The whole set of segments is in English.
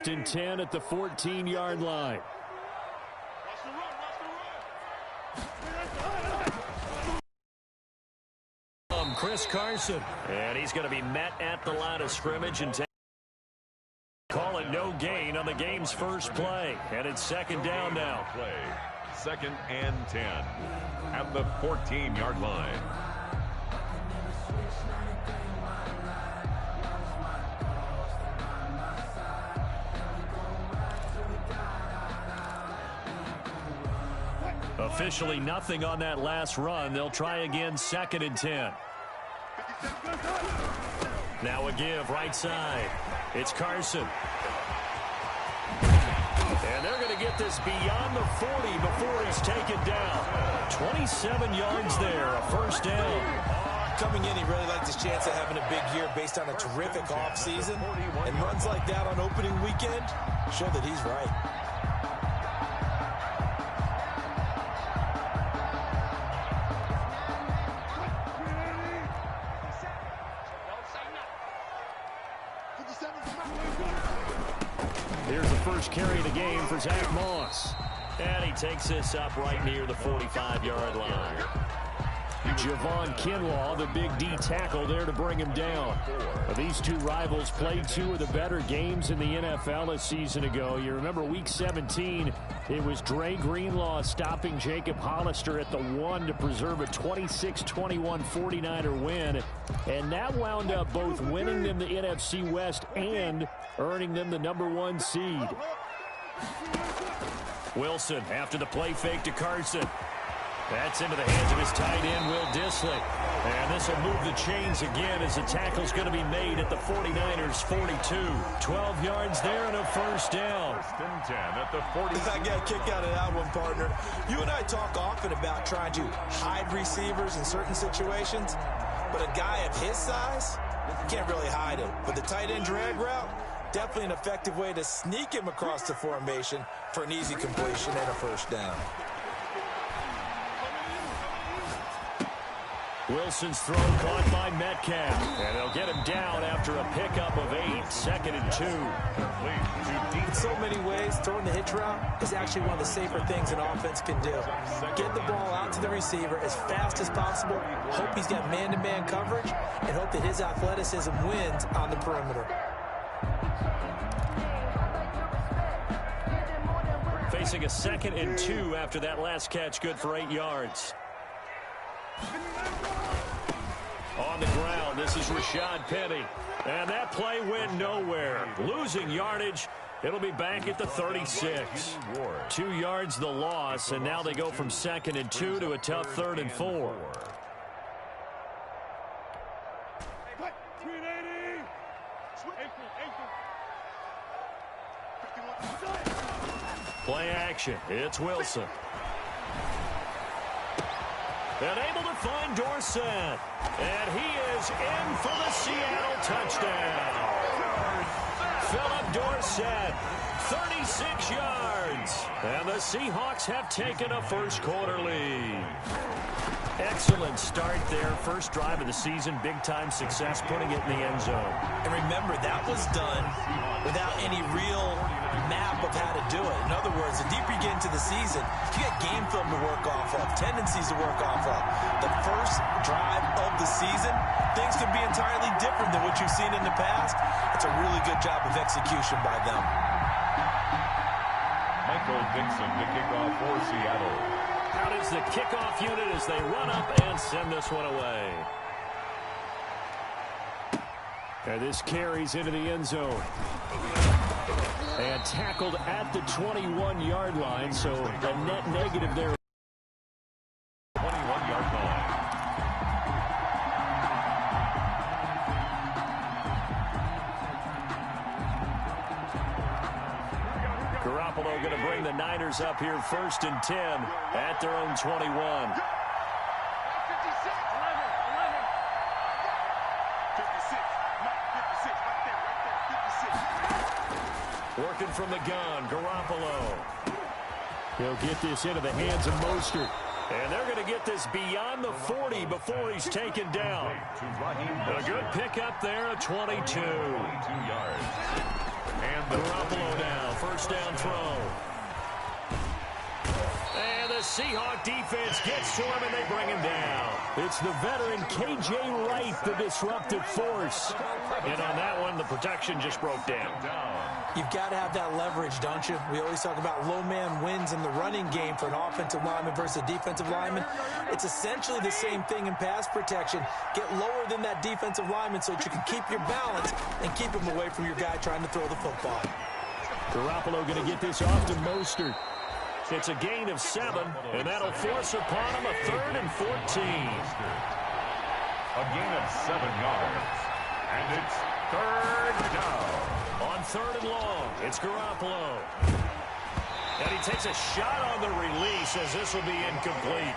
and 10 at the 14-yard line. Chris Carson. And he's going to be met at the line of scrimmage and call it no gain on the game's first play. And it's second down now. Play. Second and 10 at the 14-yard line. Officially nothing on that last run. They'll try again, second and 10. Now a give right side. It's Carson. And they're going to get this beyond the 40 before he's taken down. 27 yards there, a first down. Coming in, he really liked his chance of having a big year based on a terrific offseason. And runs like that on opening weekend show that he's right. Here's the first carry of the game for Zach Moss. And he takes this up right near the 45-yard line. Javon Kinlaw, the big D tackle there to bring him down. These two rivals played two of the better games in the NFL a season ago. You remember week 17, it was Dre Greenlaw stopping Jacob Hollister at the 1 to preserve a 26-21 49er win. And that wound up both winning them the NFC West and earning them the #1 seed. Wilson after the play fake to Carson. That's into the hands of his tight end, Will Dissly. And this will move the chains again as the tackle's going to be made at the 49ers' 42. 12 yards there and a first down. First and 10 at the 40. I got a kick out of that one, partner. You and I talk often about trying to hide receivers in certain situations, but a guy of his size, you can't really hide him. But the tight end drag route, definitely an effective way to sneak him across the formation for an easy completion and a first down. Wilson's throw caught by Metcalf. And they'll get him down after a pickup of 8. Second and 2. In so many ways, throwing the hitch route is actually one of the safer things an offense can do. Get the ball out to the receiver as fast as possible, hope he's got man-to-man coverage, and hope that his athleticism wins on the perimeter. Facing a second and 2 after that last catch, good for 8 yards. On the ground, this is Rashad Penny. And that play went nowhere. Losing yardage. It'll be back at the 36. 2 yards the loss, and now they go from second and 2 to a tough third and 4. Play action. It's Wilson. And able to find Dorsett. And he is in for the Seattle touchdown. Philip Dorsett, 36 yards. And the Seahawks have taken a first-quarter lead. Excellent start there. First drive of the season. Big-time success putting it in the end zone. And remember, that was done without any real map of how to do it. In other words, the deeper you get into the season, you got game film to work off of, tendencies to work off of. The first drive of the season, things can be entirely different than what you've seen in the past. It's a really good job of execution by them. Michael Dixon to kick off for Seattle. Out is the kickoff unit as they run up and send this one away. And this carries into the end zone. And tackled at the 21-yard line, so a net negative there. 21-yard line. Garoppolo going to bring the Niners up here first and 10 at their own 21. Working from the gun, Garoppolo. He'll get this into the hands of Mostert. And they're going to get this beyond the 40 before he's taken down. A good pickup there, a 22. 22 yards. And the Garoppolo now, first down throw. And the Seahawk defense gets to him, and they bring him down. It's the veteran K.J. Wright, the disruptive force. And on that one, the protection just broke down. You've got to have that leverage, don't you? We always talk about low man wins in the running game for an offensive lineman versus a defensive lineman. It's essentially the same thing in pass protection. Get lower than that defensive lineman so that you can keep your balance and keep him away from your guy trying to throw the football. Garoppolo going to get this off to Mostert. It's a gain of 7, and that'll force upon him a 3rd and 14. A gain of 7 yards. And it's 3rd down. On 3rd and long, it's Garoppolo. And he takes a shot on the release as this will be incomplete.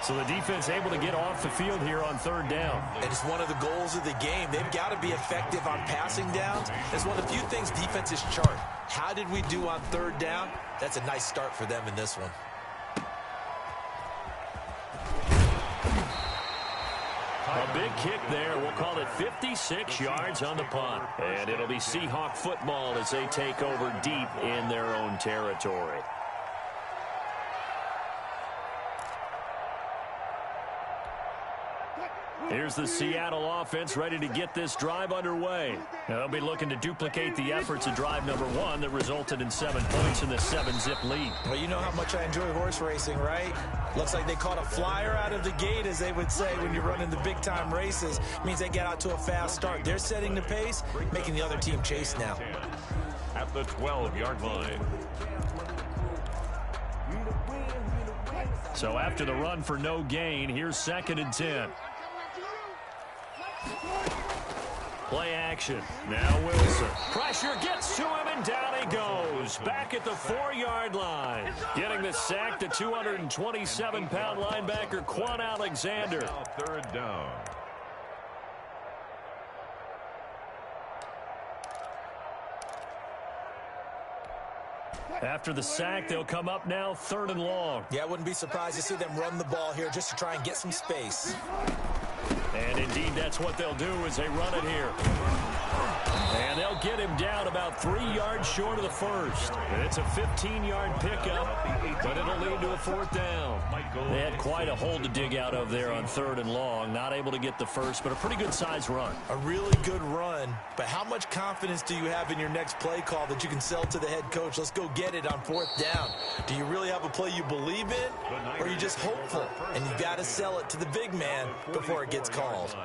So the defense able to get off the field here on 3rd down. And it's one of the goals of the game. They've got to be effective on passing downs. It's one of the few things defenses chart. How did we do on 3rd down? That's a nice start for them in this one. A big kick there. We'll call it 56 yards on the punt. And it'll be Seahawk football as they take over deep in their own territory. Here's the Seattle offense ready to get this drive underway. They'll be looking to duplicate the efforts of drive number 1 that resulted in 7 points in the 7-zip lead. Well, you know how much I enjoy horse racing, right? Looks like they caught a flyer out of the gate, as they would say when you're running the big-time races. It means they get out to a fast start. They're setting the pace, making the other team chase now. At the 12-yard line. So after the run for no gain, here's 2nd and 10. Play action. Now Wilson. Pressure gets to him, and down he goes. Back at the 4-yard line. Getting the sack, the 227-pound linebacker, Quan Alexander. 3rd down. After the sack, they'll come up now 3rd and long. Yeah, I wouldn't be surprised to see them run the ball here just to try and get some space. And indeed, that's what they'll do as they run it here. And they'll get him down about 3 yards short of the first. And it's a 15-yard pickup, but it'll lead to a 4th down. They had quite a hole to dig out of there on 3rd and long. Not able to get the first, but a pretty good-sized run. A really good run, but how much confidence do you have in your next play call that you can sell to the head coach? Let's go get it on 4th down. Do you really have a play you believe in, or are you just hopeful? And you've got to sell it to the big man before it gets called.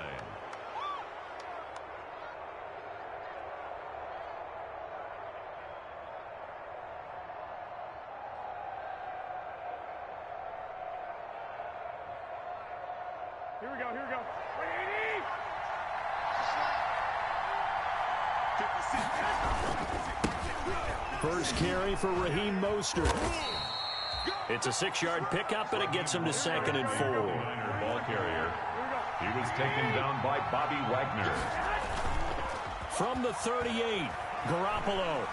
Here we go. First carry for Raheem Mostert. It's a 6-yard pickup, and it gets him to 2nd and 4. Ball carrier. He was taken down by Bobby Wagner. From the 38, Garoppolo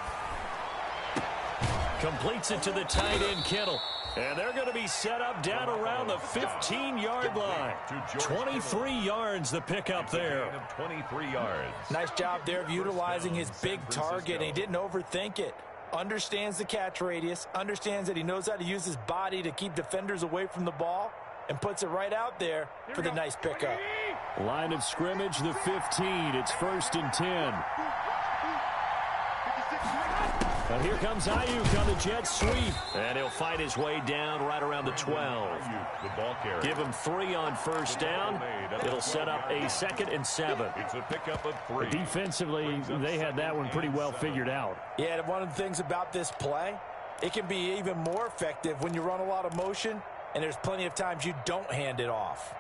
completes it to the tight end, Kittle. And they're going to be set up down around the 15-yard line. 23 yards the pickup there. 23 yards. Nice job there of utilizing his big target, and he didn't overthink it. Understands the catch radius, understands that he knows how to use his body to keep defenders away from the ball, and puts it right out there for the nice pickup. Line of scrimmage, the 15. It's 1st and 10. And here comes Ayuk on the jet sweep. And he'll fight his way down right around the 12. The ball carrier. Give him 3 on 1st down. It'll set up a 2nd and 7. It's a pickup of 3. Defensively, they had that one pretty well figured out. Yeah, and one of the things about this play, it can be even more effective when you run a lot of motion, and there's plenty of times you don't hand it off.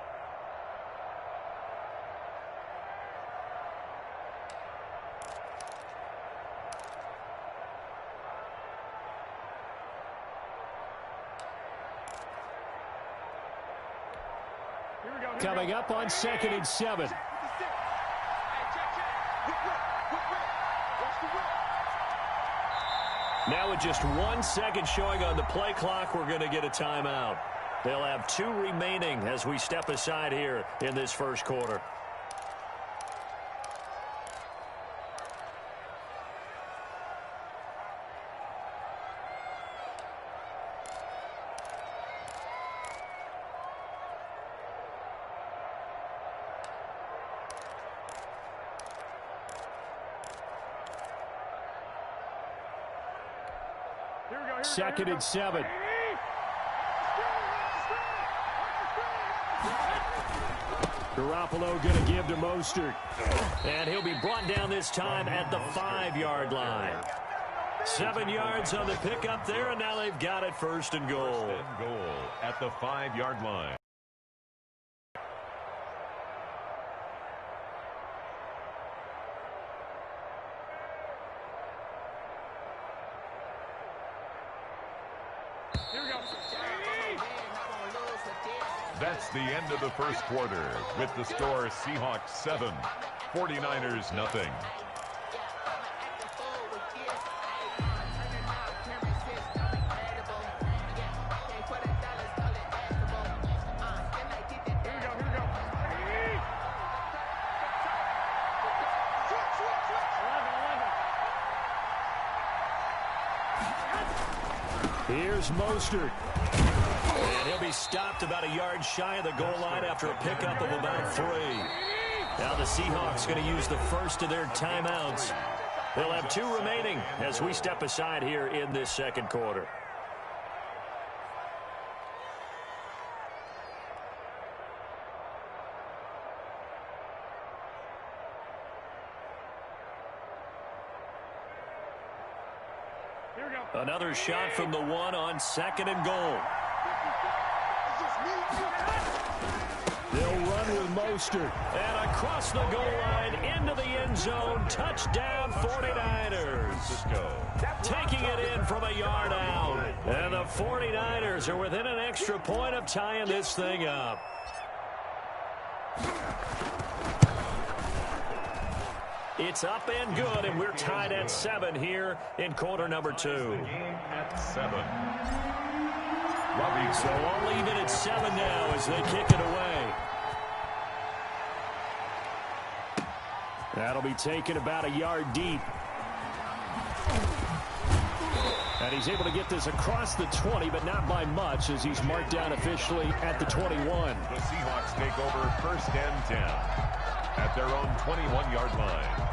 Coming up on 2nd and 7. Now with just 1 second showing on the play clock, we're going to get a timeout. They'll have 2 remaining as we step aside here in this first quarter. 2nd and 7. Garoppolo going to give to Mostert. And he'll be brought down this time at the 5-yard line. 7 yards on the pickup there, and now they've got it 1st and goal. 1st and goal at the 5-yard line. That's the end of the 1st quarter with the score Seahawks 7, 49ers nothing. Here's Mostert. And he'll be stopped about a yard shy of the goal line after a pickup of about 3. Now the Seahawks going to use the first of their timeouts. They'll have 2 remaining as we step aside here in this 2nd quarter. Another shot from the 1 on 2nd and goal. They'll run with Mostert. And across the goal line into the end zone. Touchdown 49ers. Taking it in from a yard out. And the 49ers are within an extra point of tying this thing up. It's up and good, and we're tied at 7 here in quarter number 2. Game at 7. So all even at 7 now as they kick it away. That'll be taken about a yard deep. And he's able to get this across the 20, but not by much as he's marked down officially at the 21. The Seahawks take over 1st and 10 at their own 21-yard line.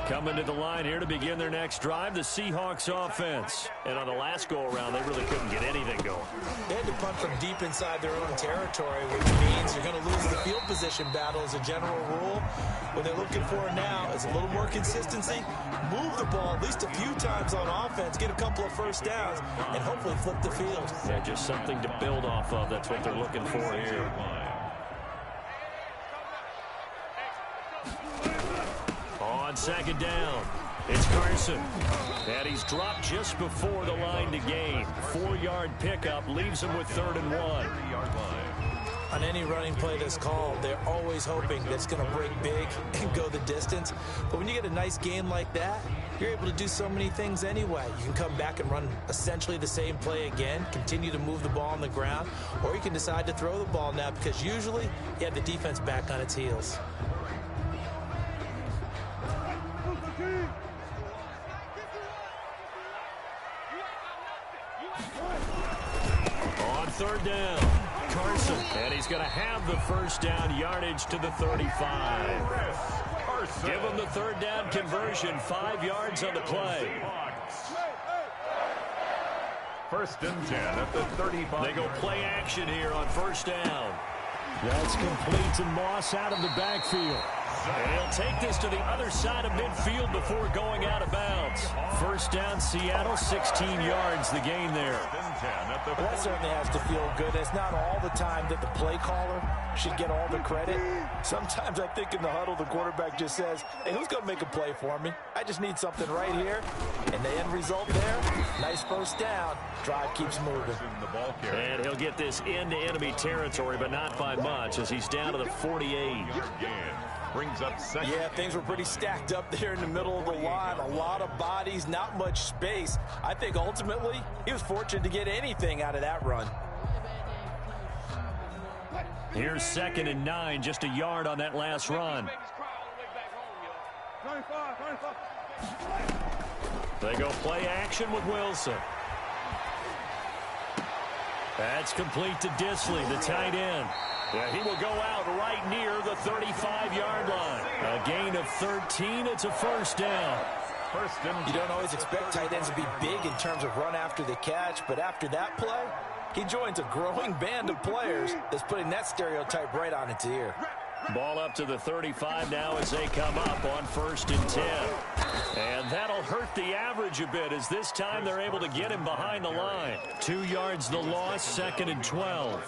Coming to the line here to begin their next drive, the Seahawks offense. And on the last go-around, they really couldn't get anything going. They had to punt from deep inside their own territory, which means you're going to lose the field position battle as a general rule. What they're looking for now is a little more consistency, move the ball at least a few times on offense, get a couple of 1st downs, and hopefully flip the field. Yeah, just something to build off of. That's what they're looking for here. On 2nd down, it's Carson. And he's dropped just before the line to gain. 4-yard pickup leaves him with 3rd and 1. On any running play that's called, they're always hoping that it's going to break big and go the distance. But when you get a nice gain like that, you're able to do so many things anyway. You can come back and run essentially the same play again, continue to move the ball on the ground, or you can decide to throw the ball now because usually you have the defense back on its heels. On 3rd down, Carson. And he's going to have the 1st down yardage to the 35. Give him the 3rd down conversion, 5 yards on the play. 1st and 10 at the 35. They go play action here on 1st down. That's complete to Moss out of the backfield. And he'll take this to the other side of midfield before going out of bounds. 1st down, Seattle, 16 yards, the gain there. Well, that certainly has to feel good. It's not all the time that the play caller should get all the credit. Sometimes I think in the huddle, the quarterback just says, hey, who's going to make a play for me? I just need something right here. And the end result there, nice 1st down. Drive keeps moving. And he'll get this into enemy territory, but not by much as he's down to the 48. Brings up 2nd. Yeah, things were pretty stacked up there in the middle of the line. A lot of bodies, not much space. I think ultimately he was fortunate to get anything out of that run. Here's 2nd and 9, just a yard on that last run. They go play action with Wilson. That's complete to Disley, the tight end. Yeah, he will go out right near the 35-yard line. A gain of 13. It's a first down. You don't always expect tight ends to be big in terms of run after the catch, but after that play, he joins a growing band of players that's putting that stereotype right on its ear. Ball up to the 35 now as they come up on 1st and 10. And that'll hurt the average a bit as this time they're able to get him behind the line. 2 yards the loss, 2nd and 12.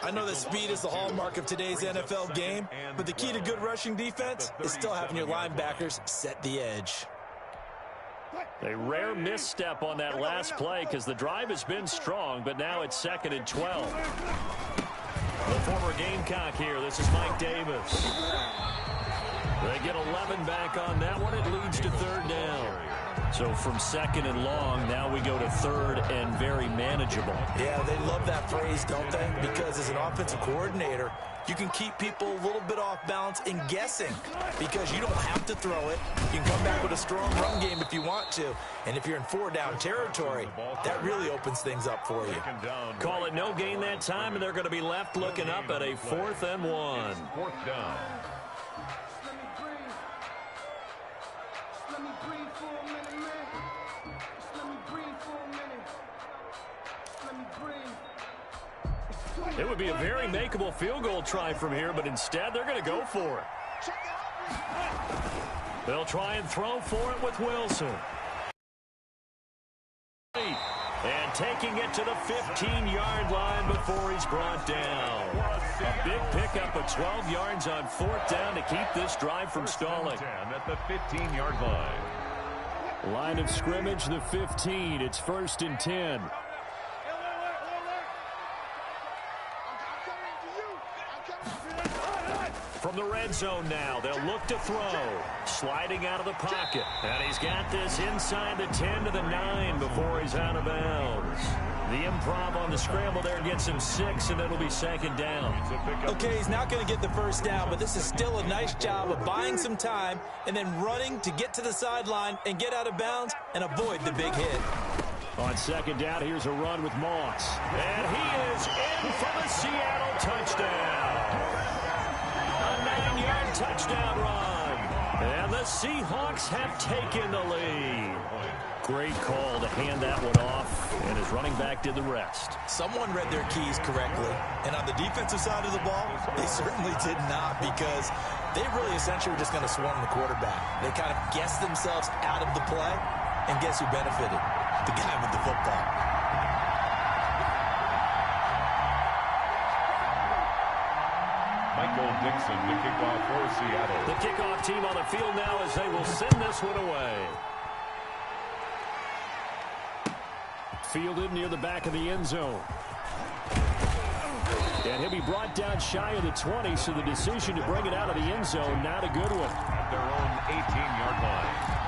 I know that speed is the hallmark of today's NFL game, but the key to good rushing defense is still having your linebackers set the edge. A rare misstep on that last play because the drive has been strong, but now it's 2nd and 12. The former Gamecock here. This is Mike Davis. They get 11 back on that one. It leads to 3rd down. So from 2nd and long, now we go to 3rd and very manageable. Yeah, they love that phrase, don't they? Because as an offensive coordinator, you can keep people a little bit off balance and guessing because you don't have to throw it. You can come back with a strong run game if you want to. And if you're in 4-down territory, that really opens things up for you. Call it no gain that time, and they're going to be left looking up at a 4th and 1. 4th down. It would be a very makeable field goal try from here, but instead they're going to go for it. They'll try and throw for it with Wilson. And taking it to the 15-yard line before he's brought down. A big pickup of 12 yards on 4th down to keep this drive from stalling. At the 15-yard line. Line of scrimmage, the 15. It's 1st and 10. From the red zone now, they'll look to throw. Sliding out of the pocket. And he's got this inside the 10 to the 9 before he's out of bounds. The improv on the scramble there gets him 6, and it'll be 2nd down. Okay, he's not going to get the first down, but this is still a nice job of buying some time and then running to get to the sideline and get out of bounds and avoid the big hit. On 2nd down, here's a run with Moss. And he is in for the Seattle touchdown. A 9-yard touchdown run. And the Seahawks have taken the lead. Great call to hand that one off, and his running back did the rest. Someone read their keys correctly, and on the defensive side of the ball, they certainly did not because they really essentially were just going to swarm the quarterback. They kind of guessed themselves out of the play, and guess who benefited? The guy with the football. Michael Dixon, the kickoff for Seattle. The kickoff team on the field now as they will send this one away. Fielded near the back of the end zone. And he'll be brought down shy of the 20, so the decision to bring it out of the end zone, not a good one. At their own 18-yard line.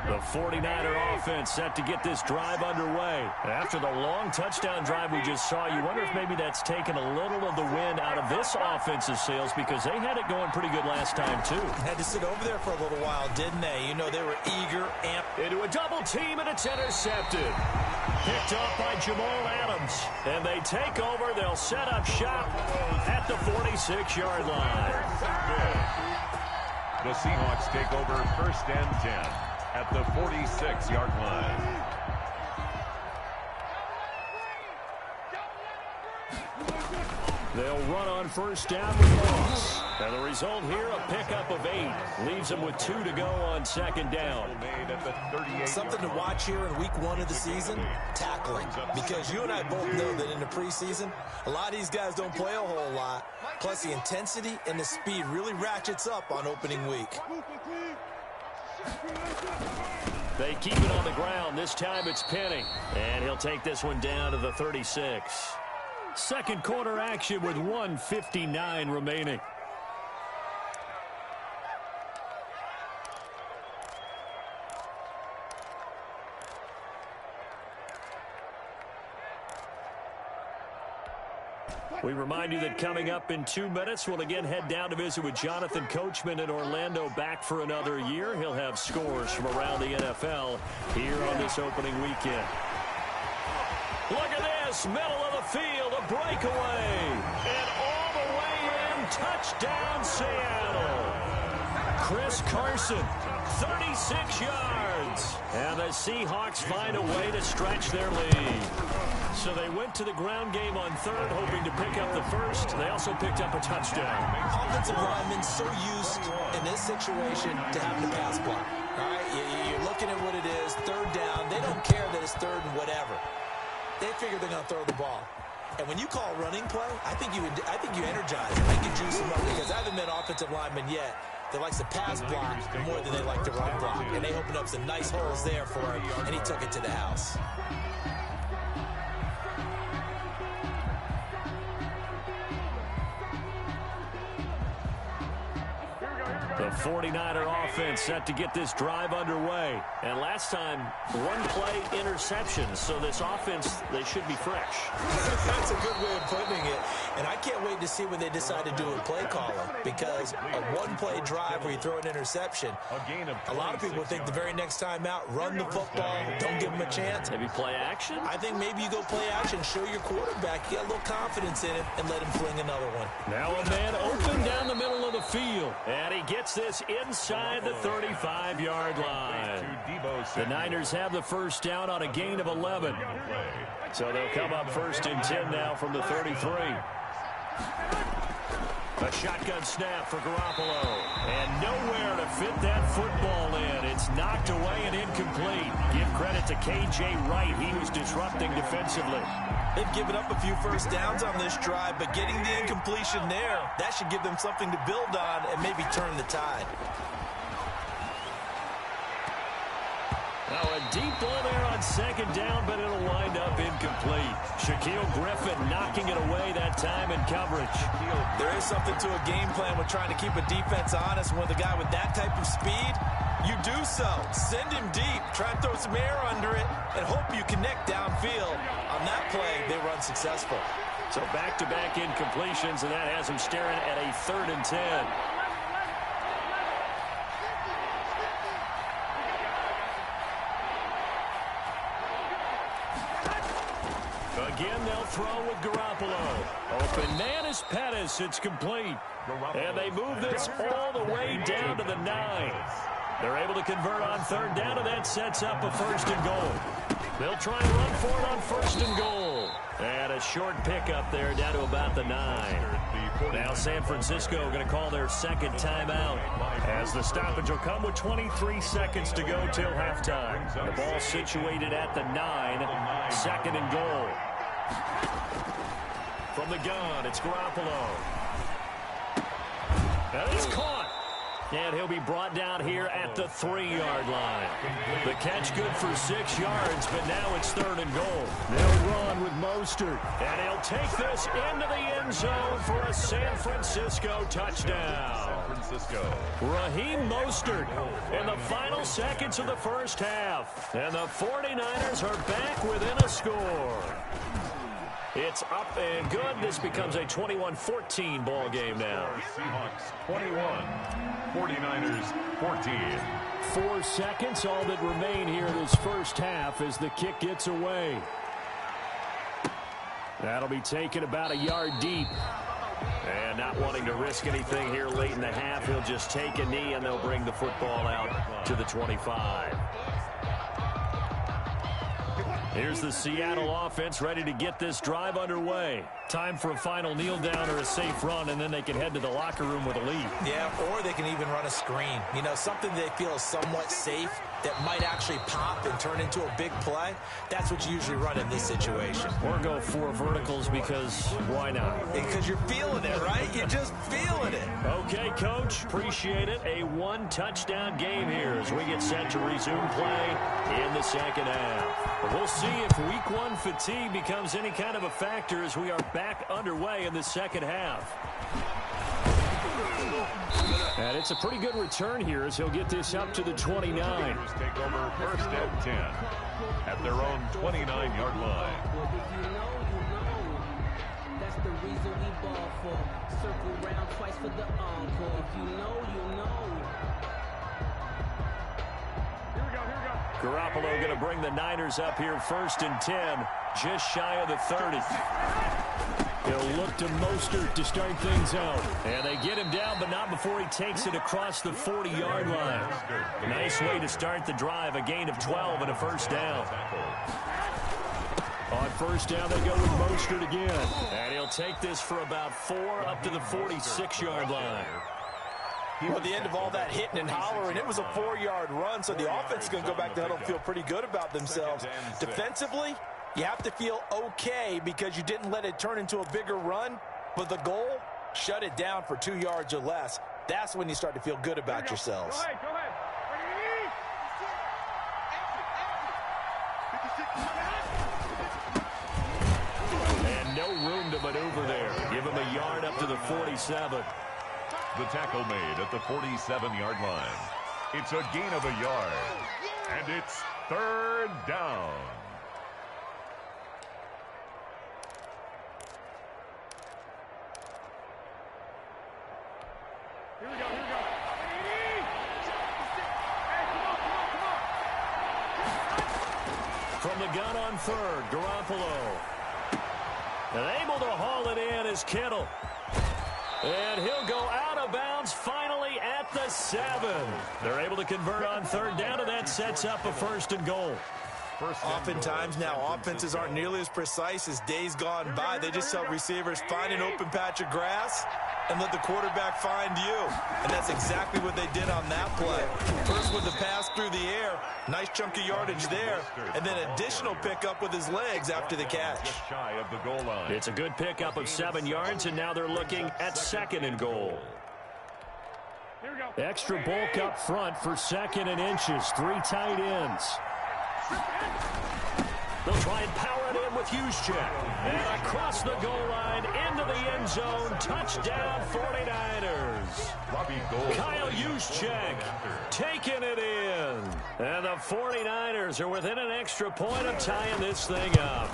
The 49er offense set to get this drive underway. After the long touchdown drive we just saw, you wonder if maybe that's taken a little of the wind out of this offensive sails because they had it going pretty good last time, too. Had to sit over there for a little while, didn't they? You know, they were eager, amped. Into a double team, and it's intercepted. Picked off by Jamal Adams. And they take over. They'll set up shop at the 46-yard line. The Seahawks take over 1st and 10. At the 46-yard line. They'll run on 1st down with Moss. And the result here, a pickup of 8. Leaves them with 2 to go on 2nd down. Something to watch here in week 1 of the season, tackling. Because you and I both know that in the preseason, a lot of these guys don't play a whole lot. Plus the intensity and the speed really ratchets up on opening week. They keep it on the ground. This time it's Penny. And he'll take this one down to the 36. Second quarter action with 1:59 remaining. We remind you that coming up in 2 minutes, we'll again head down to visit with Jonathan Coachman in Orlando, back for another year. He'll have scores from around the NFL here on this opening weekend. Look at this, middle of the field, a breakaway, and all the way in, touchdown Seattle. Chris Carson, 36 yards. And the Seahawks find a way to stretch their lead. So they went to the ground game on third, hoping to pick up the first. They also picked up a touchdown. Offensive linemen so used in this situation to having to pass block. All right, you're looking at what it is, third down. They don't care that it's third and whatever. They figure they're going to throw the ball. And when you call running play, I think you energize them. I think you juice them up because I haven't met offensive linemen yet that likes to pass block more than they like to run block. And they opened up some nice holes there for him, and he took it to the house. The 49er offense set to get this drive underway. And last time, one play interception. So this offense, they should be fresh. That's a good way of putting it. And I can't wait to see when they decide to do a play calling. Because a one-play drive where you throw an interception, a lot of people think the very next time out, run the football, don't give them a chance. Maybe play action? I think maybe you go play action, show your quarterback, get a little confidence in it, and let him fling another one. Now a man open down the middle of the field. And he gets this inside the 35-yard line. The Niners have the first down on a gain of 11. So they'll come up first and 10 now from the 33. A shotgun snap for Garoppolo. And nowhere to fit that football in. It's knocked away and incomplete. Give credit to K.J. Wright. He was disrupting defensively. They've given up a few first downs on this drive, but getting the incompletion there, that should give them something to build on and maybe turn the tide. Now a deep ball there on second down, but it'll wind up incomplete. Shaquille Griffin knocking it away that time in coverage. There is something to a game plan with trying to keep a defense honest. With a guy with that type of speed, you do so. Send him deep, try and throw some air under it, and hope you connect downfield. On that play, they run successful. So back-to-back incompletions, and that has him staring at a 3rd and 10. Again, they'll throw with Garoppolo. Open man is Pettis. It's complete. And they move this all the way down to the 9. They're able to convert on third down, and that sets up a 1st and goal. They'll try and run for it on 1st and goal. And a short pickup there down to about the 9. Now San Francisco going to call their second timeout as the stoppage will come with 23 seconds to go till halftime. The ball situated at the 9, 2nd and goal. From the gun, it's Garoppolo. And it's caught. And he'll be brought down here at the 3-yard line. The catch good for 6 yards, but now it's 3rd and goal. They'll run with Mostert. And he'll take this into the end zone for a San Francisco touchdown. Raheem Mostert in the final seconds of the first half. And the 49ers are back within a score. It's up and good. This becomes a 21-14 ball game now. Seahawks 21, 49ers 14. 4 seconds, all that remain here this first half as the kick gets away. That'll be taken about a yard deep. And not wanting to risk anything here late in the half, he'll just take a knee and they'll bring the football out to the 25. Here's the Seattle offense ready to get this drive underway. Time for a final kneel down or a safe run, and then they can head to the locker room with a lead. Yeah, or they can even run a screen. You know, something they feel is somewhat safe that might actually pop and turn into a big play. That's what you usually run in this situation. Or go 4 verticals because why not? Because you're feeling it, right? You're just feeling it. Okay, Coach. Appreciate it. A 1-touchdown game here as we get set to resume play in the second half. But we'll see if week 1 fatigue becomes any kind of a factor as we are back underway in the second half. And it's a pretty good return here as he'll get this up to the 29. Take over 1st and 10 at their own 29-yard line. That's the reason we ball for. Circle round twice for the encore. If you know, you know. Here we go, here we go. Garoppolo going to bring the Niners up here 1st and 10, just shy of the 30. He'll look to Mostert to start things out. And they get him down, but not before he takes it across the 40-yard line. Nice way to start the drive, a gain of 12 and a first down. On first down, they go with Mostert again. And he'll take this for about 4 up to the 46-yard line. At the end of all that hitting and hollering, it was a 4-yard run, so the offense is going to go back to huddle and feel pretty good about themselves. Defensively, you have to feel okay because you didn't let it turn into a bigger run, but the goal, shut it down for 2 yards or less. That's when you start to feel good about yourselves. Go ahead, go ahead. And no room to maneuver there. Give him a yard up to the 47. The tackle made at the 47-yard line. It's a gain of a yard. And it's 3rd down. Here we go, here we go. Hey, From the gun on 3rd, Garoppolo. And able to haul it in is Kittle. And he'll go out of bounds finally at the 7. They're able to convert on 3rd down, and that sets up a 1st and goal. Oftentimes now, offenses aren't nearly as precise as days gone by. They just tell receivers, find an open patch of grass and let the quarterback find you. And that's exactly what they did on that play. First with the pass through the air, nice chunk of yardage there, and then additional pickup with his legs after the catch. Just shy of the goal line. It's a good pickup of 7 yards, and now they're looking at 2nd and goal. here we go. Extra bulk up front for 2nd and inches. 3 tight ends. They'll try and power it in with Juszczyk. And across the goal line, into the end zone. Touchdown, 49ers. Kyle Juszczyk taking it in. And the 49ers are within an extra point of tying this thing up.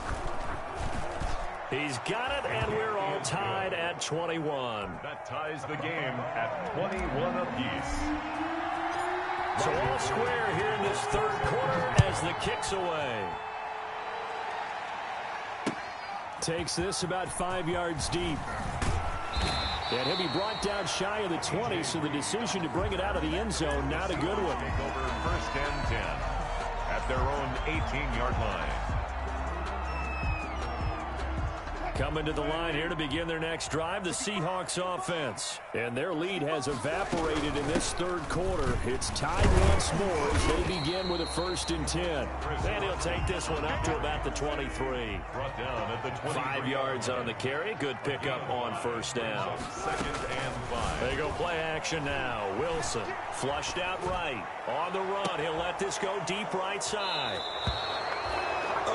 He's got it, and we're all tied at 21. That ties the game at 21 apiece. So all square here in this 3rd quarter as the kick's away. Takes this about 5 yards deep. And he'll be brought down shy of the 20, so the decision to bring it out of the end zone, not a good one. Over 1st and 10 at their own 18-yard line. Coming to the line here to begin their next drive, the Seahawks offense. And their lead has evaporated in this 3rd quarter. It's tied once more as they begin with a 1st and 10. And he'll take this one up to about the 23. Brought down at the 23. 5 yards on the carry. Good pickup on 1st down. 2nd and 5. They go play action now. Wilson flushed out right. On the run, he'll let this go deep right side.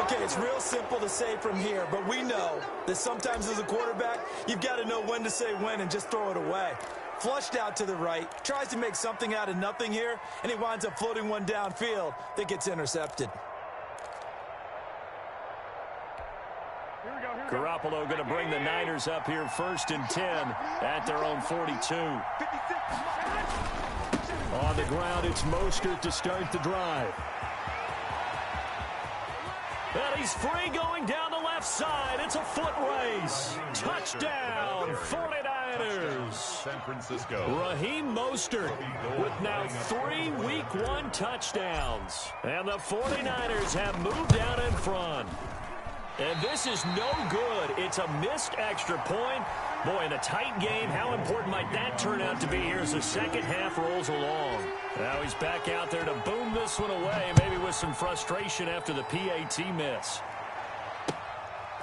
Okay, it's real simple to say from here, but we know that sometimes as a quarterback, you've got to know when to say when and just throw it away. Flushed out to the right, tries to make something out of nothing here, and he winds up floating one downfield that gets intercepted. Here we go, here we go. Garoppolo going to bring the Niners up here 1st and 10 at their own 42. On the ground, it's Mostert to start the drive. And he's free going down the left side. It's a foot race. Touchdown, 49ers. San Francisco. Raheem Mostert with now 3 Week 1 touchdowns. And the 49ers have moved out in front. And this is no good. It's a missed extra point. Boy, in a tight game, how important might that turn out to be here as the second half rolls along? Now he's back out there to boom this one away, maybe with some frustration after the PAT miss.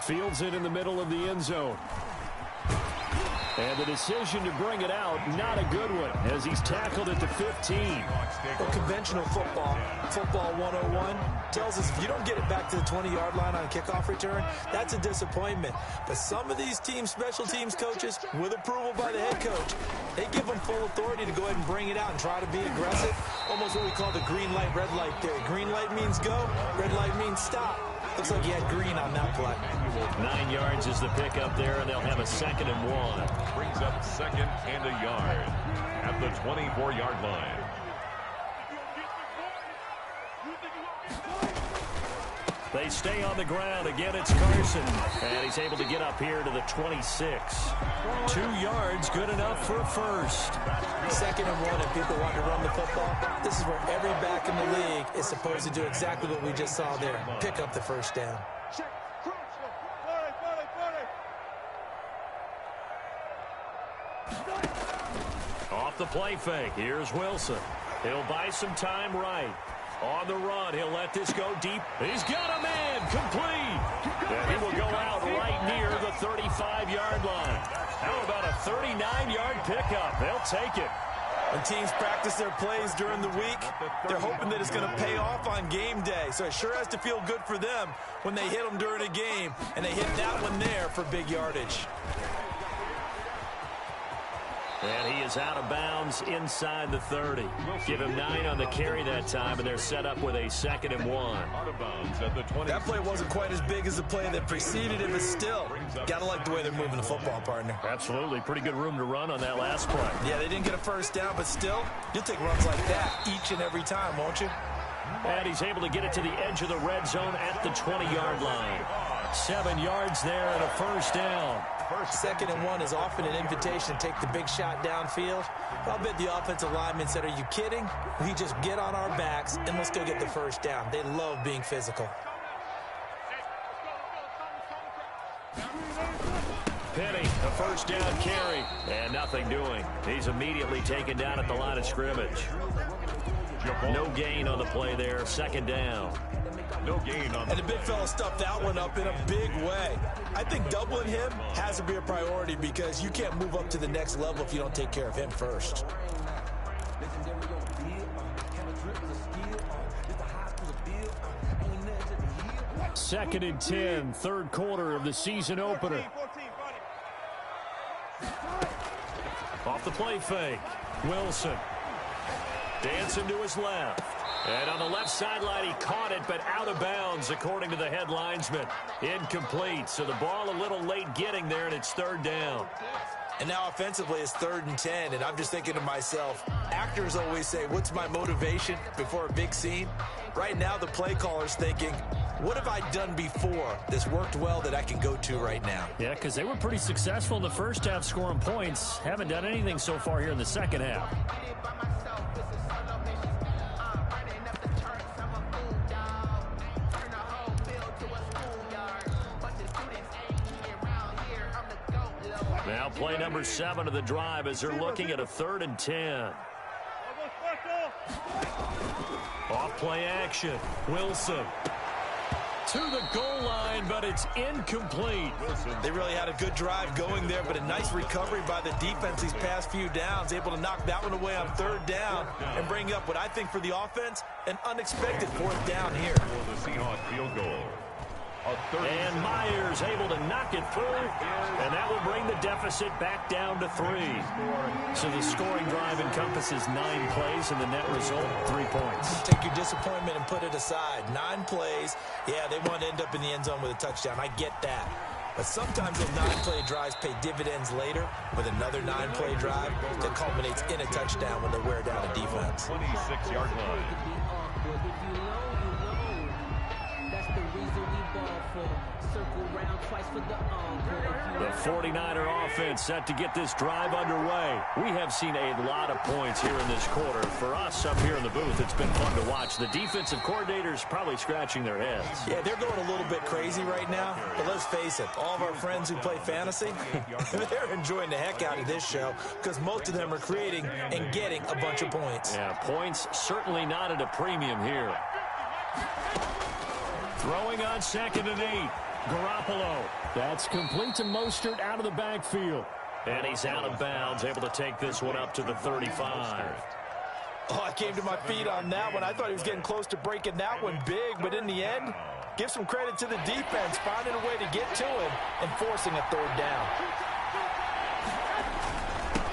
Fields it in the middle of the end zone. And the decision to bring it out, not a good one, as he's tackled at the 15. Well, conventional football 101, tells us if you don't get it back to the 20-yard line on a kickoff return, that's a disappointment. But some of these team special teams coaches, with approval by the head coach, they give them full authority to go ahead and bring it out and try to be aggressive. Almost what we call the green light, red light theory. Green light means go, red light means stop. Looks like he had green on that play. 9 yards is the pickup there, and they'll have a 2nd and 1. Brings up 2nd and a yard at the 24-yard line. They stay on the ground. Again, it's Carson. And he's able to get up here to the 26. 2 yards, good enough for a first. 2nd and 1, and people want to run the football. This is where every back in the league is supposed to do exactly what we just saw there. Pick up the first down. Off the play fake. Here's Wilson. He'll buy some time right. On the run, he'll let this go deep. He's got a man, complete. And he will go out right near the 35-yard line. How about a 39-yard pickup? They'll take it. When teams practice their plays during the week, they're hoping that it's going to pay off on game day. So it sure has to feel good for them when they hit them during a game, and they hit that one there for big yardage. And he is out of bounds inside the 30. Give him 9 on the carry that time, and they're set up with a 2nd and 1. Out of bounds at the 20. That play wasn't quite as big as the play that preceded it, but still, got to like the way they're moving the football, partner. Absolutely. Pretty good room to run on that last play. Yeah, they didn't get a first down, but still, you'll take runs like that each and every time, won't you? And he's able to get it to the edge of the red zone at the 20-yard line. 7 yards there and a first down. 2nd and 1 is often an invitation to take the big shot downfield. I'll bet the offensive linemen said, are you kidding? We just get on our backs and let's go get the first down. They love being physical. Penny, a first down carry, and nothing doing. He's immediately taken down at the line of scrimmage. No gain on the play there, 2nd down. No gain on. And the big fella stuffed that one up in a big way. I think doubling him has to be a priority because you can't move up to the next level if you don't take care of him first. 2nd and 10, 3rd quarter of the season opener. Off the play fake, Wilson. Dancing to his left. And on the left sideline, he caught it, but out of bounds, according to the head linesman. Incomplete, so the ball a little late getting there, and it's 3rd down. And now offensively, it's 3rd and 10, and I'm just thinking to myself, actors always say, what's my motivation before a big scene? Right now, the play caller's thinking, what have I done before that's worked well that I can go to right now? Yeah, because they were pretty successful in the first half scoring points. Haven't done anything so far here in the second half. Now play number 7 of the drive as they're looking at a 3rd and 10. Off play action. Wilson to the goal line, but it's incomplete. They really had a good drive going there, but a nice recovery by the defense these past few downs, able to knock that one away on 3rd down and bring up what I think for the offense, an unexpected 4th down here. For the Seahawks field goal. And Myers able to knock it through, and that will bring the deficit back down to 3. So the scoring drive encompasses 9 plays, and the net result, 3 points. Take your disappointment and put it aside. 9 plays, yeah, they want to end up in the end zone with a touchdown. I get that. But sometimes those 9-play drives pay dividends later with another 9-play drive that culminates in a touchdown when they wear down a defense. 26-yard line. The 49er offense set to get this drive underway. We have seen a lot of points here in this quarter. For us up here in the booth, it's been fun to watch. The defensive coordinators probably scratching their heads. Yeah, they're going a little bit crazy right now. But let's face it, all of our friends who play fantasy, they're enjoying the heck out of this show because most of them are creating and getting a bunch of points. Yeah, points certainly not at a premium here. Throwing on 2nd and 8. Garoppolo. That's complete to Mostert out of the backfield. And he's out of bounds, able to take this one up to the 35. Oh, I came to my feet on that one. I thought he was getting close to breaking that one big, but in the end, give some credit to the defense, finding a way to get to him and forcing a 3rd down.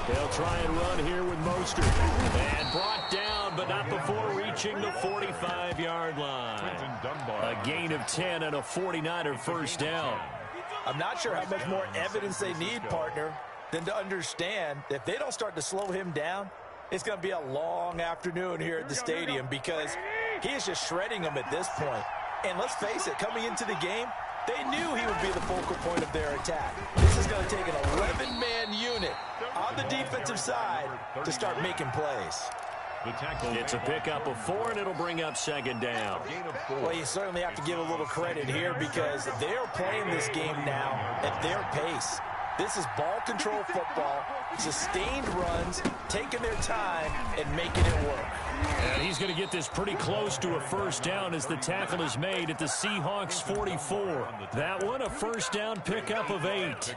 They'll try and run here with Mostert. And brought down, but not before reaching the 45-yard line. gain of 10 and a 49er first down. I'm not sure how much more evidence they need, partner, than to understand that if they don't start to slow him down, it's going to be a long afternoon here at the stadium because he is just shredding them at this point. And let's face it, coming into the game, they knew he would be the focal point of their attack. This is going to take an 11-man unit on the defensive side to start making plays. It's a pickup of 4, and it'll bring up second down. Well, you certainly have to give a little credit here because they're playing this game now at their pace. This is ball control football, sustained runs, taking their time and making it work. And he's going to get this pretty close to a first down as the tackle is made at the Seahawks 44. That one, a first down pickup of 8.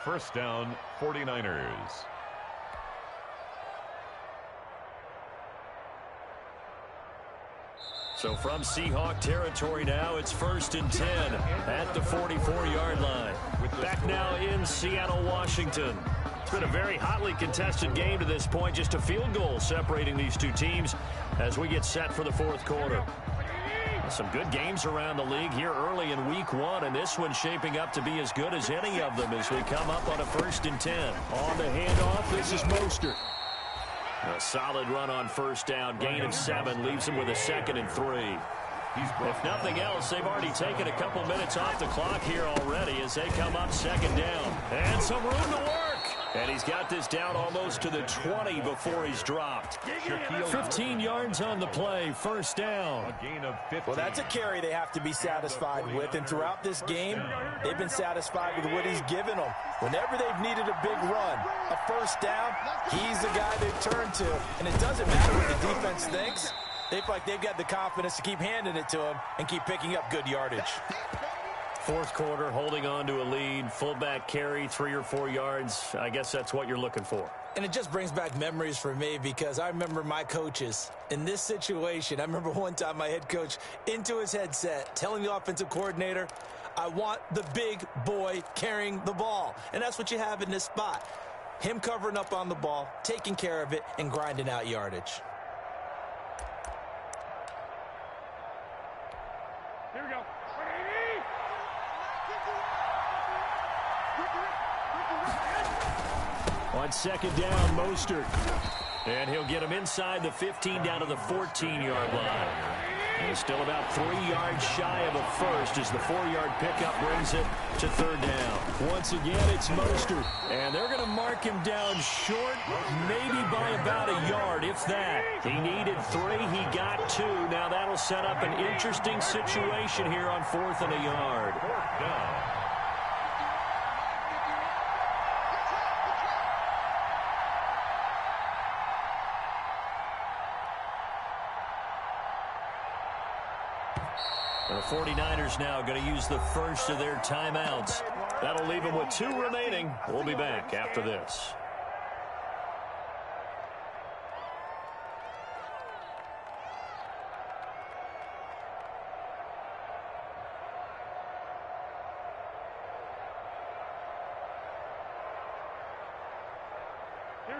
First down, 49ers. So from Seahawk territory now, it's 1st and 10 at the 44-yard line. Back now in Seattle, Washington. It's been a very hotly contested game to this point. Just a field goal separating these two teams as we get set for the fourth quarter. Some good games around the league here early in week 1, and this one's shaping up to be as good as any of them as we come up on a 1st and 10. On the handoff, this is Mostert. A solid run on first down, gain of 7, leaves him with a 2nd and 3. If nothing else, they've already taken a couple minutes off the clock here already as they come up 2nd down. And some room to work. And he's got this down almost to the 20 before he's dropped. 15 yards on the play, first down. A gain of 15. Well, that's a carry they have to be satisfied with. And throughout this game, they've been satisfied with what he's given them. Whenever they've needed a big run, a first down, he's the guy they've turned to. And it doesn't matter what the defense thinks. They feel like they've got the confidence to keep handing it to him and keep picking up good yardage. Fourth quarter, holding on to a lead. Fullback carry, 3 or 4 yards. I guess that's what you're looking for. And it just brings back memories for me because I remember my coaches in this situation. I remember one time my head coach into his headset telling the offensive coordinator, I want the big boy carrying the ball. And that's what you have in this spot. Him covering up on the ball, taking care of it, and grinding out yardage. Here we go. On second down, Mostert. And he'll get him inside the 15 down to the 14-yard line. And he's still about 3 yards shy of a first as the 4-yard pickup brings it to 3rd down. Once again, it's Mostert. And they're going to mark him down short, maybe by about a yard, if that. He needed 3. He got 2. Now that'll set up an interesting situation here on 4th and a yard. 4th down. The 49ers now going to use the first of their timeouts. That'll leave them with 2 remaining. We'll be back after this.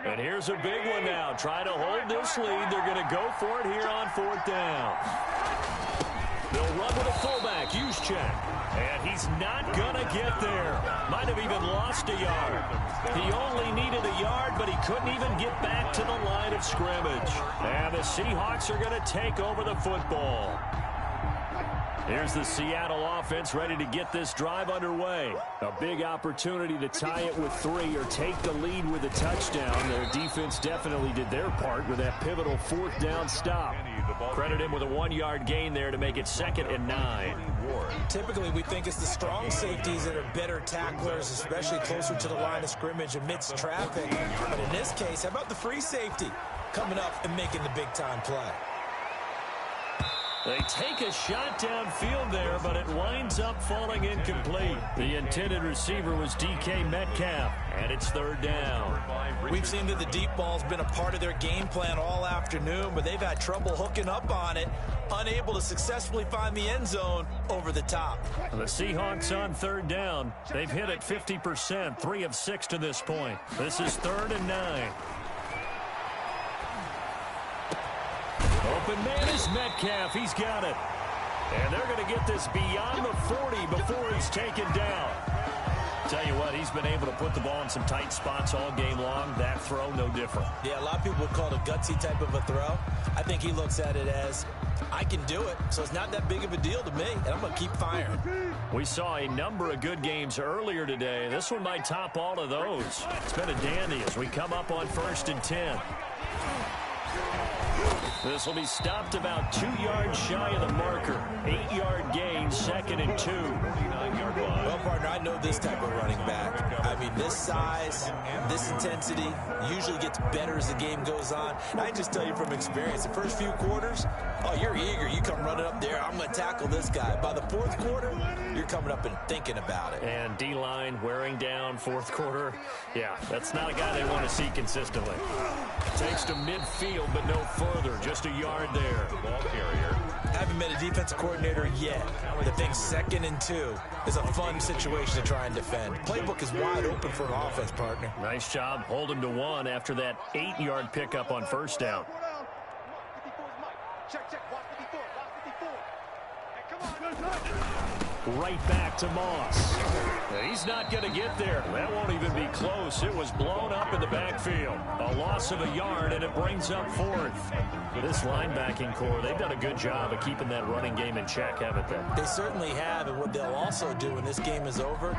And here's a big one now. Trying to hold this lead. They're going to go for it here on 4th down. They'll run with a fullback, Juszczyk. And he's not going to get there. Might have even lost a yard. He only needed a yard, but he couldn't even get back to the line of scrimmage. And the Seahawks are going to take over the football. Here's the Seattle offense ready to get this drive underway. A big opportunity to tie it with 3 or take the lead with a touchdown. Their defense definitely did their part with that pivotal 4th down stop. Credit him with a 1-yard gain there to make it 2nd and 9. Typically, we think it's the strong safeties that are better tacklers, especially closer to the line of scrimmage amidst traffic. But in this case, how about the free safety coming up and making the big-time play? They take a shot downfield there, but it winds up falling incomplete. The intended receiver was DK Metcalf, and it's 3rd down. We've seen that the deep ball's been a part of their game plan all afternoon, but they've had trouble hooking up on it, unable to successfully find the end zone over the top. The Seahawks on 3rd down. They've hit it 50%, 3 of 6 to this point. This is 3rd and 9. Open man is Metcalf. He's got it. And they're going to get this beyond the 40 before he's taken down. Tell you what, he's been able to put the ball in some tight spots all game long. That throw, no different. Yeah, a lot of people would call it a gutsy type of a throw. I think he looks at it as, I can do it, so it's not that big of a deal to me, and I'm going to keep firing. We saw a number of good games earlier today. This one might top all of those. It's been a dandy as we come up on 1st and 10. This will be stopped about 2 yards shy of the marker. 8-yard gain, 2nd and 2. Well, partner, I know this type of running back. I mean, this size, this intensity usually gets better as the game goes on. And I just tell you from experience, the first few quarters, oh, you're eager. You come running up there, I'm going to tackle this guy. By the 4th quarter, you're coming up and thinking about it. And D-line wearing down 4th quarter. Yeah, that's not a guy they want to see consistently. Takes to midfield, but no further. Just a yard there. The ball carrier. Haven't met a defensive coordinator yet that thinks 2nd and 2 is a fun situation to try and defend. Playbook is wide open for an offense, partner. Nice job holding to 1 after that 8-yard pickup on 1st down. Right back to Moss. He's not going to get there. That won't even be close. It was blown up in the backfield. A loss of a yard, and it brings up 4th. This linebacking core, they've done a good job of keeping that running game in check, haven't they? They certainly have, and what they'll also do when this game is over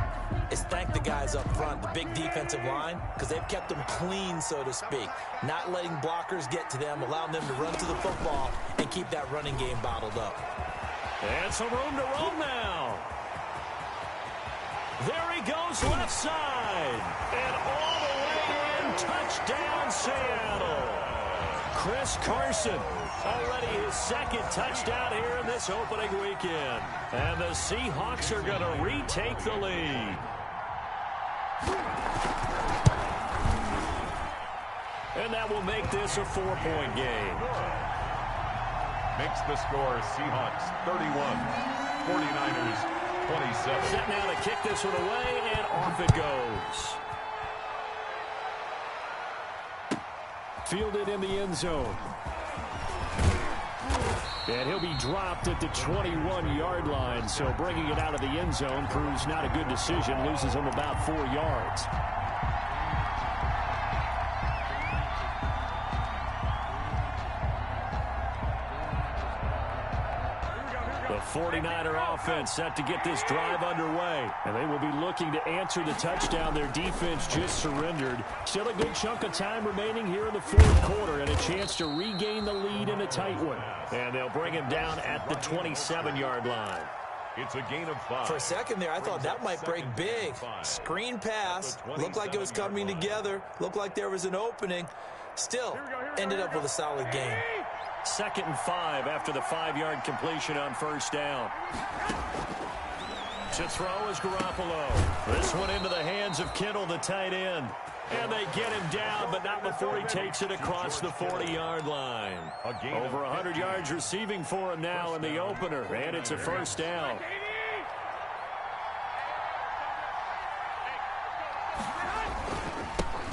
is thank the guys up front, the big defensive line, because they've kept them clean, so to speak. Not letting blockers get to them, allowing them to run to the football and keep that running game bottled up. And some room to roam now. There he goes left side. And all the way in. Touchdown, Seattle. Chris Carson. Already his 2nd touchdown here in this opening weekend. And the Seahawks are going to retake the lead. And that will make this a 4-point game. Makes the score Seahawks 31, 49ers 27. Set now to kick this one away, and off it goes. Fielded in the end zone. And he'll be dropped at the 21-yard line, so bringing it out of the end zone proves not a good decision, loses him about 4 yards. The 49er offense set to get this drive underway. And they will be looking to answer the touchdown their defense just surrendered. Still a good chunk of time remaining here in the 4th quarter and a chance to regain the lead in a tight one. And they'll bring him down at the 27-yard line. It's a gain of 5. For a second there, I thought that might break big. Screen pass. Looked like it was coming together. Looked like there was an opening. Still ended up with a solid game. 2nd and 5 after the 5-yard completion on 1st down. To throw is Garoppolo. This one into the hands of Kittle, the tight end. And they get him down, but not before he takes it across the 40-yard line. Over 100 yards receiving for him now in the opener, and it's a 1st down.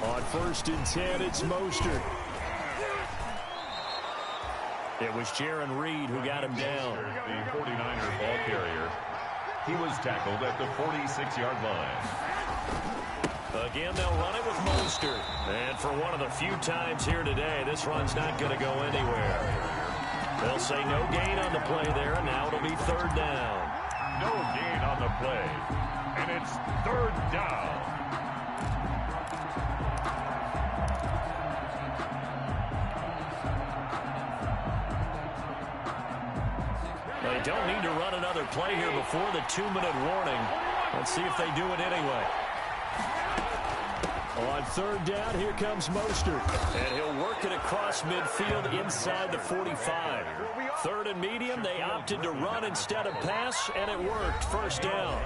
On 1st and 10, it's Mostert. It was Jaron Reed who got him down. The 49er ball carrier. He was tackled at the 46-yard line. Again, they'll run it with Mostert. And for one of the few times here today, this run's not going to go anywhere. They'll say no gain on the play there, and now it'll be 3rd down. No gain on the play. And it's 3rd down. They don't need to run another play here before the 2-minute warning. Let's see if they do it anyway. On 3rd down, here comes Mostert. And he'll work it across midfield inside the 45. 3rd and medium, they opted to run instead of pass, and it worked. 1st down.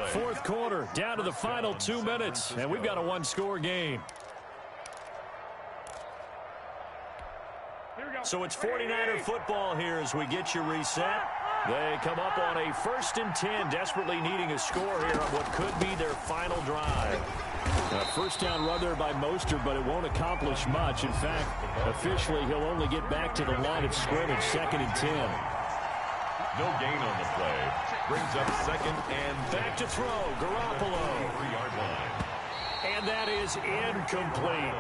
4th quarter, down to the final 2 minutes, and we've got a 1-score game. So it's 49er football here as we get you reset. They come up on a 1st and 10, desperately needing a score here on what could be their final drive. A 1st down run there by Mostert, but it won't accomplish much. In fact, officially, he'll only get back to the line of scrimmage, 2nd and 10. No gain on the play. Brings up second and back to throw. Garoppolo. 3-yard line. And that is incomplete.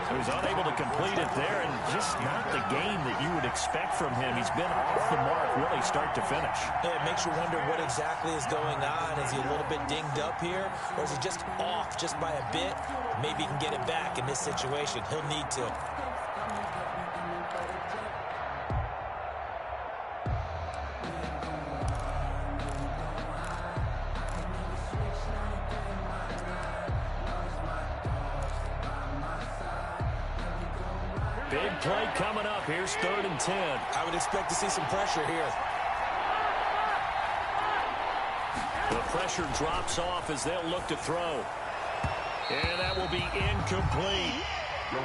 He was unable to complete it there, and just not the game that you would expect from him. He's been off the mark really start to finish. Yeah, it makes you wonder what exactly is going on. Is he a little bit dinged up here, or is he just off just by a bit? Maybe he can get it back in this situation. He'll need to. Big play coming up. Here's 3rd and 10. I would expect to see some pressure here. The pressure drops off as they'll look to throw. And that will be incomplete.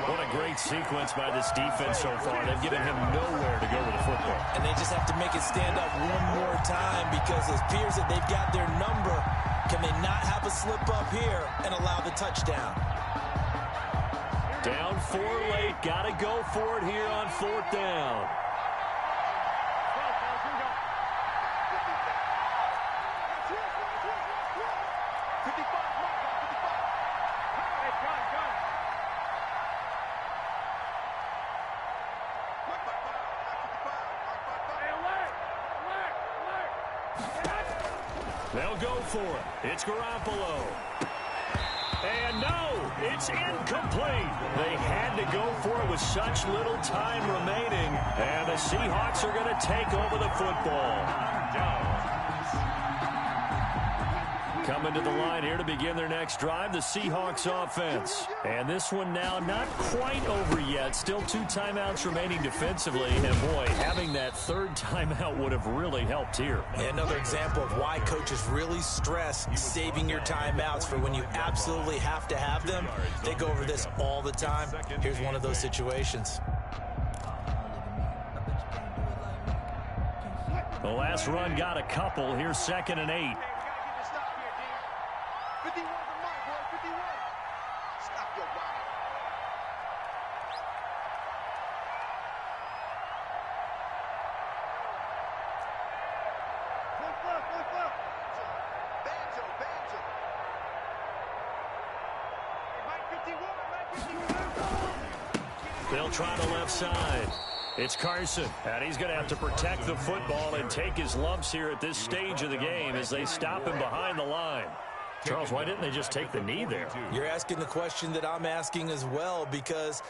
What a great sequence by this defense so far. They've given him nowhere to go with the football. And they just have to make it stand up one more time, because it appears that they've got their number. Can they not have a slip up here and allow the touchdown? Down 4 late. Got to go for it here on 4th down. They'll go for it. It's Garoppolo. And no, it's incomplete. They had to go for it with such little time remaining. And the Seahawks are going to take over the football. Coming to the line here to begin their next drive, the Seahawks offense. And this one now not quite over yet. Still 2 timeouts remaining defensively. And boy, having that 3rd timeout would have really helped here. Another example of why coaches really stress saving your timeouts for when you absolutely have to have them. They go over this all the time. Here's one of those situations. The last run got a couple. Here's 2nd and 8. 51 for Mike, boy, 51. Stop your body. Flip. Banjo. Hey, Mike 51. They'll try the left side. It's Carson, and he's going to have to protect the football and take his lumps here at this stage of the game as they stop him behind the line. Charles, why didn't they just take the knee there? You're asking the question that I'm asking as well, because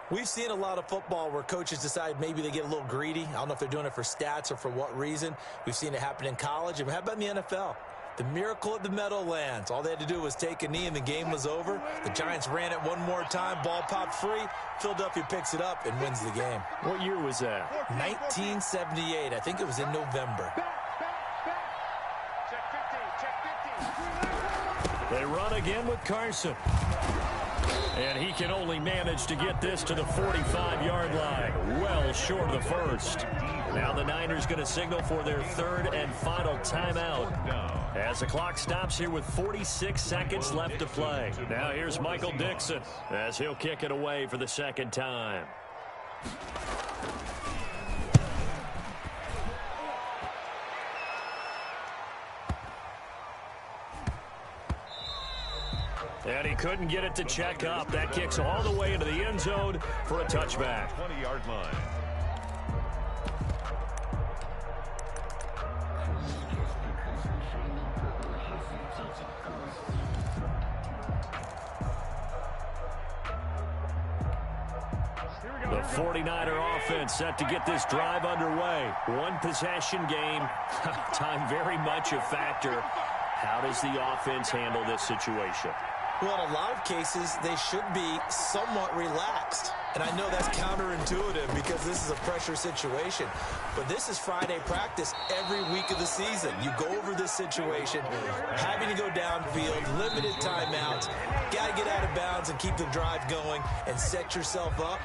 we've seen a lot of football where coaches decide maybe they get a little greedy. I don't know if they're doing it for stats or for what reason. We've seen it happen in college. And how about in the NFL? The miracle at the Meadowlands. All they had to do was take a knee and the game was over. The Giants ran it one more time. Ball popped free. Philadelphia picks it up and wins the game. What year was that? 1978. I think it was in November. They run again with Carson. And he can only manage to get this to the 45-yard line. Well short of the first. Now the Niners going to signal for their 3rd and final timeout. As the clock stops here with 46 seconds left to play. Now here's Michael Dixon as he'll kick it away for the 2nd time. And he couldn't get it to check up. That kicks all the way into the end zone for a touchback. 20-yard line. The 49er offense set to get this drive underway. 1 possession game. Time very much a factor. How does the offense handle this situation? Well, in a lot of cases, they should be somewhat relaxed. And I know that's counterintuitive because this is a pressure situation. But this is Friday practice every week of the season. You go over this situation, having to go downfield, limited timeouts, got to get out of bounds and keep the drive going and set yourself up.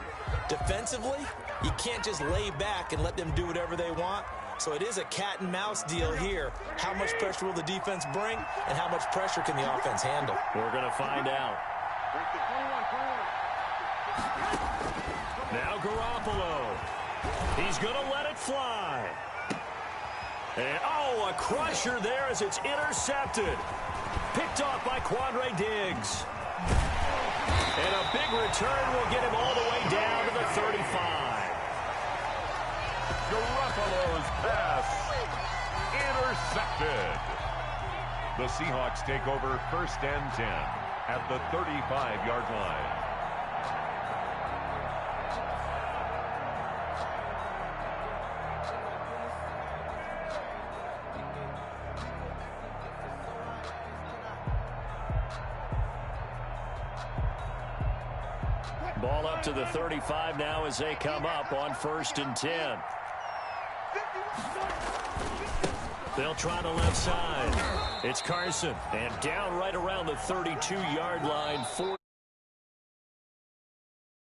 Defensively, you can't just lay back and let them do whatever they want. So it is a cat and mouse deal here. How much pressure will the defense bring, and how much pressure can the offense handle? We're going to find out. Now Garoppolo. He's going to let it fly. And, oh, a crusher there as it's intercepted. Picked off by Quandre Diggs. And a big return will get him all the way down to the 35. Garoppolo's pass intercepted. The Seahawks take over 1st and 10 at the 35-yard line. Ball up to the 35 now as they come up on 1st and 10. They'll try the left side. It's Carson. And down right around the 32-yard line.